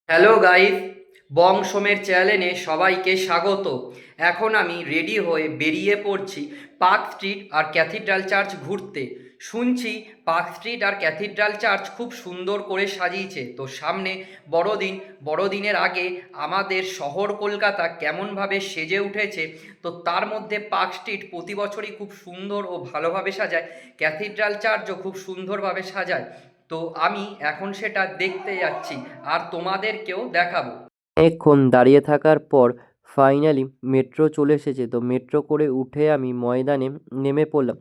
Hello guys, বংশমের চ্যানেলে সবাইকে স্বাগত। এখন আমি রেডি হয়ে বেরিয়ে পড়ছি পার্ক স্ট্রিট আর ক্যাথিড্রাল চার্চ ঘুরতে। শুনছি পার্ক স্ট্রিট আর ক্যাথিড্রাল চার্চ খুব সুন্দর করে সাজিয়েছে। তো সামনে বড়দিন, বড়দিনের আগে আমাদের শহর কলকাতা কেমনভাবে সেজে উঠেছে, তো তার মধ্যে পার্ক স্ট্রিট প্রতি বছরই খুব সুন্দর ও ভালোভাবে সাজায়, ক্যাথিড্রাল চার্চও খুব সুন্দরভাবে সাজায়। তো আমি এখন সেটা দেখতে যাচ্ছি আর তোমাদেরকেও দেখাবো। অনেকক্ষণ দাঁড়িয়ে থাকার পর ফাইনালি মেট্রো চলে এসেছে। তো মেট্রো করে উঠে আমি ময়দানে নেমে পড়লাম।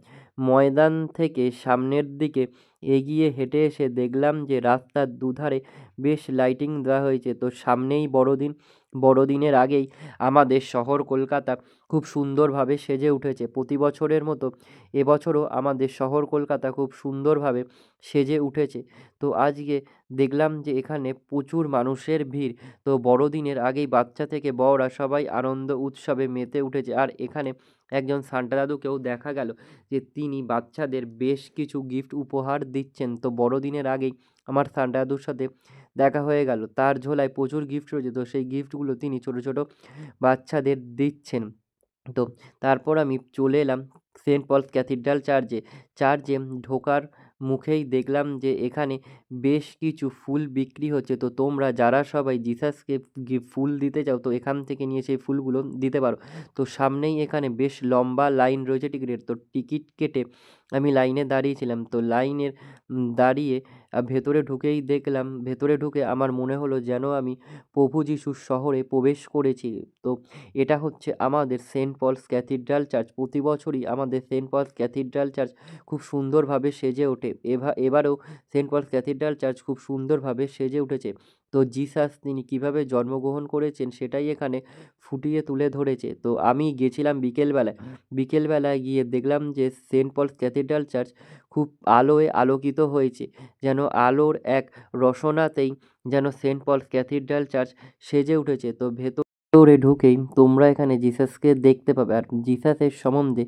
ময়দান থেকে সামনের দিকে এগিয়ে হেঁটে এসে দেখলাম যে রাস্তার দুধারে বেশ লাইটিং দেওয়া হয়েছে। তো সামনেই বড়দিন, বড়দিনের আগেই আমাদের শহর কলকাতা খুব সুন্দরভাবে সেজে উঠেছে। প্রতি বছরের মতো এবছরও আমাদের শহর কলকাতা খুব সুন্দরভাবে সেজে উঠেছে। তো আজকে দেখলাম যে এখানে প্রচুর মানুষের ভিড়। তো বড়দিনের আগেই বাচ্চা থেকে বড়রা সবাই আনন্দ উৎসবে মেতে উঠেছে। আর এখানে একজন সান্টা দাদুকেও দেখা গেল যে তিনি বাচ্চাদের বেশ কিছু গিফট উপহার দিচ্ছেন। তো বড়দিনের আগেই আমার সান্টা দাদুর সাথে দেখা হয়ে গেল। তার ঝোলায় প্রচুর গিফট রয়েছে, তো সেই গিফটগুলো তিনি ছোট ছোট বাচ্চাদের দিচ্ছেন। তো তারপর আমি চলে এলাম সেন্ট পলস ক্যাথিড্রাল চার্চে। চার্চে ঢোকার মুখেই দেখলাম যে এখানে বেশ কিছু ফুল বিক্রি হচ্ছে। তো তোমরা যারা সবাই জিসাসকে ফুল দিতে চাও, তো এখান থেকে নিয়ে সেই ফুলগুলো দিতে পারো। তো সামনেই এখানে বেশ লম্বা লাইন রয়েছে টিকিটের। তো টিকিট কেটে আমি লাইনে দাঁড়িয়েছিলাম। তো লাইনের দাঁড়িয়ে ভেতরে ঢুকেই দেখলাম, ভেতরে ঢুকে আমার মনে হলো যেন আমি প্রভু যিশুর শহরে প্রবেশ করেছি। তো এটা হচ্ছে আমাদের সেন্ট পলস ক্যাথিড্রাল চার্চ। প্রতি বছরই আমাদের সেন্ট পলস ক্যাথিড্রাল চার্চ খুব সুন্দরভাবে সেজে ওঠে। এবারেও সেন্ট পলস ক্যাথিড্রাল চার্চ খুব সুন্দরভাবে সেজে উঠেছে। তো জিসাস তিনি কিভাবে জন্মগ্রহণ করেছেন সেটাই এখানে ফুটিয়ে তুলে ধরেছে। তো আমি গেছিলাম বিকেলবেলায়। বিকেলবেলায় গিয়ে দেখলাম যে সেন্ট পলস ক্যাথিড্রাল চার্চ খুব আলোয় আলোকিত হয়েছে। যেন আলোর এক রসনাতেই যেন সেন্ট পলস ক্যাথিড্রাল চার্চ সেজে উঠেছে। তো ভেতরে ঢুকেই তোমরা এখানে জিসাসকে দেখতে পাবে। আর জিসাসের সম্বন্ধে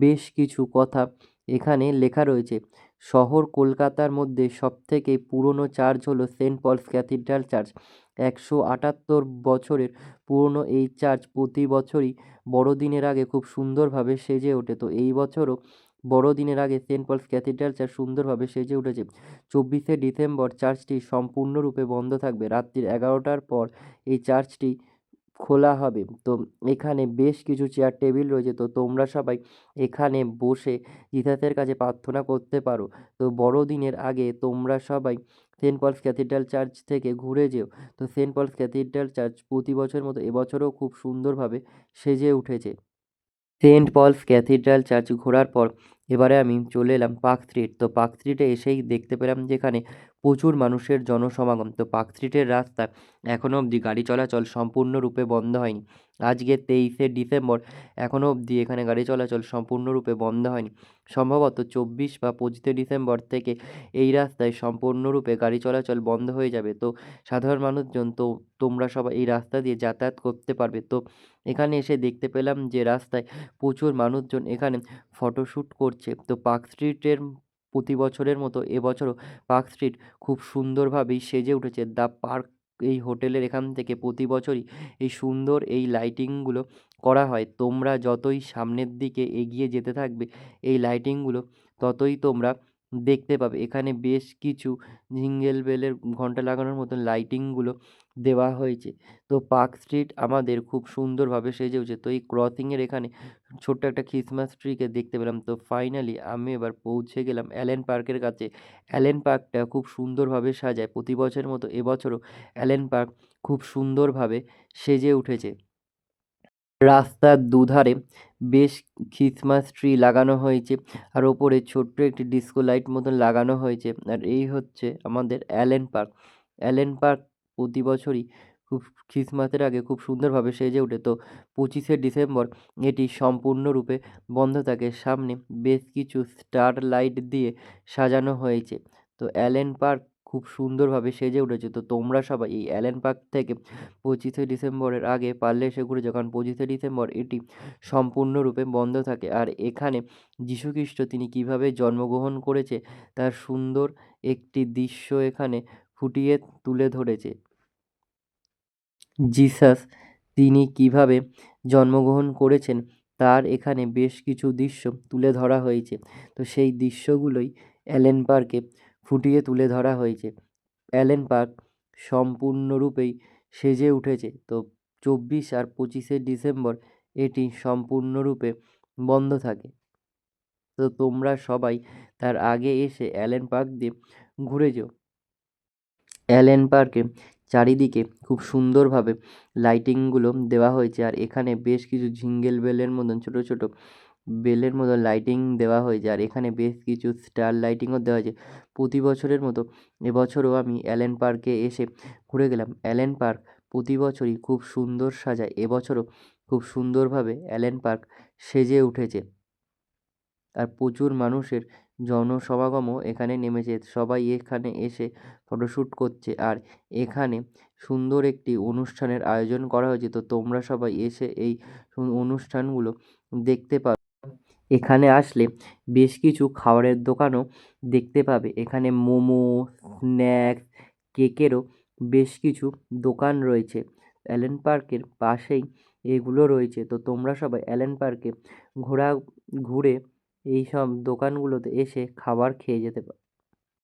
বেশ কিছু কথা এখানে লেখা রয়েছে। শহর কলকাতার মধ্যে সবথেকে পুরনো চার্চ হলো সেন্ট পলস ক্যাথিড্রাল চার্চ। 178 বছরের পুরনো এই চার্চ প্রতি বছরই বড়দিনের আগে খুব সুন্দরভাবে সেজে ওঠে। তো এই বছরও বড়দিনের আগে সেন্ট পলস ক্যাথিড্রাল চার্চ সুন্দরভাবে সেজে উঠেছে। 24শে ডিসেম্বর চার্চটি সম্পূর্ণরূপে বন্ধ থাকবে। রাত্রি 11টার পর এই চার্চটি খোলা হবে। তো এখানে বেশ কিছু চেয়ার টেবিল রয়েছে। তো তোমরা সবাই এখানে বসে জিসাসের কাছে প্রার্থনা করতে পারো। তো বড়দিনের আগে তোমরা সবাই সেন্ট পলস ক্যাথিড্রাল চার্চ থেকে ঘুরে যেও। তো সেন্ট পলস ক্যাথিড্রাল চার্চ প্রতি বছরের মতো এবছরও খুব সুন্দরভাবে সেজে উঠেছে। সেন্ট পলস ক্যাথিড্রাল চার্চ ঘোরার পর এবারে আমি চলে এলাম পার্ক স্ট্রিট। তো পার্ক স্ট্রিটে এসেই দেখতে পেলাম যে এখানে প্রচুর মানুষের জনসমাগম। তো পার্ক স্ট্রিটের রাস্তা এখনও অবধি গাড়ি চলাচল সম্পূর্ণরূপে বন্ধ হয়নি। আজকে 23শে ডিসেম্বর, এখনও অবধি এখানে গাড়ি চলাচল সম্পূর্ণরূপে বন্ধ হয়নি। সম্ভবত 24 বা 25শে ডিসেম্বর থেকে এই রাস্তায় সম্পূর্ণরূপে গাড়ি চলাচল বন্ধ হয়ে যাবে। তো সাধারণ মানুষজন, তো তোমরা সবাই এই রাস্তা দিয়ে যাতায়াত করতে পারবে। তো এখানে এসে দেখতে পেলাম যে রাস্তায় প্রচুর মানুষজন এখানে ফটোশ্যুট করছে। তো পার্ক স্ট্রিটের প্রতি বছরের মতো এবছরও পার্ক স্ট্রিট খুব সুন্দরভাবেই সেজে উঠেছে। দ্য পার্ক এই হোটেলের এখান থেকে প্রতি বছরই এই সুন্দর এই লাইটিংগুলো করা হয়। তোমরা যতই সামনের দিকে এগিয়ে যেতে থাকবে এই লাইটিংগুলো ততই তোমরা দেখতে পাবে। এখানে বেশ কিছু জিঙ্গেল বেলের ঘন্টা লাগানোর মতন লাইটিংগুলো দেওয়া হয়েছে। তো পার্ক স্ট্রিট আমাদের খুব সুন্দরভাবে সেজে উঠেছে। তো এই ক্রসিংয়ের এখানে ছোট্ট একটা ক্রিসমাস ট্রিকে দেখতে পেলাম। তো ফাইনালি আমি এবার পৌঁছে গেলাম অ্যালেন পার্কের কাছে। অ্যালেন পার্কটা খুব সুন্দরভাবে সাজায়। প্রতি বছরের মতো এবছরও অ্যালেন পার্ক খুব সুন্দরভাবে সেজে উঠেছে। রাস্তার দুধারে বেশ ক্রিসমাস ট্রি লাগানো হয়েছে। আর ওপরে ছোট্ট একটি ডিস্কো লাইট মতন লাগানো হয়েছে। আর এই হচ্ছে আমাদের অ্যালেন পার্ক। অ্যালেন পার্ক প্রতি বছরই খুব ক্রিসমাসের আগে খুব সুন্দরভাবে সেজে ওঠে। তো 25শে ডিসেম্বর এটি সম্পূর্ণরূপে বন্ধ থাকে। সামনে বেশ কিছু স্টার লাইট দিয়ে সাজানো হয়েছে। তো অ্যালেন পার্ক খুব সুন্দরভাবে সেজে উঠেছে। তো তোমরা সবাই এই অ্যালেন পার্ক থেকে 25শে ডিসেম্বরের আগে পারলে এসে ঘুরে যাও। কারণ 25শে ডিসেম্বর এটি সম্পূর্ণরূপে বন্ধ থাকে। আর এখানে যীশুখ্রিস্ট তিনি কিভাবে জন্মগ্রহণ করেছে তার সুন্দর একটি দৃশ্য এখানে ফুটিয়ে তুলে ধরেছে। জিসাস তিনি কিভাবে জন্মগ্রহণ করেছেন তার এখানে বেশ কিছু দৃশ্য তুলে ধরা হয়েছে। তো সেই দৃশ্যগুলোই অ্যালেন পার্কে ফুটিয়ে তুলে ধরা হয়েছে। অ্যালেন পার্ক সম্পূর্ণরূপেই সেজে উঠেছে। তো 24 আর 25শে ডিসেম্বর এটি সম্পূর্ণরূপে বন্ধ থাকে। তো তোমরা সবাই তার আগে এসে অ্যালেন পার্ক দিয়ে ঘুরে যেও। অ্যালেন পার্কে চারিদিকে খুব সুন্দরভাবে লাইটিংগুলো দেওয়া হয়েছে, আর এখানে বেশ কিছু ঝিঙ্গেল বেলের মতন ছোট ছোট বেলের মতো লাইটিং দেওয়া হয়েছে, আর এখানে বেশ কিছু স্টার লাইটিংও দেওয়া হয়েছে। প্রতি বছরের মতো এবছরও আমি অ্যালেন পার্কে এসে ঘুরে গেলাম। অ্যালেন পার্ক প্রতি বছরই খুব সুন্দর সাজায়, এবছরও খুব সুন্দরভাবে অ্যালেন পার্ক সেজে উঠেছে, আর প্রচুর মানুষের জনসমাগমও এখানে নেমেছে। সবাই এখানে এসে ফটোশ্যুট করছে, আর এখানে সুন্দর একটি অনুষ্ঠানের আয়োজন করা হয়েছে। তো তোমরা সবাই এসে এই অনুষ্ঠানগুলো দেখতে পাবে। এখানে আসলে বেশ কিছু খাবারের দোকানও দেখতে পাবে। এখানে মোমো, স্ন্যাক্স, কেকেরও বেশ কিছু দোকান রয়েছে। অ্যালেন পার্কের পাশেই এগুলো রয়েছে। তো তোমরা সবাই অ্যালেন পার্কে ঘোরা ঘুরে এই সব দোকানগুলোতে এসে খাবার খেয়ে যেতে পারো।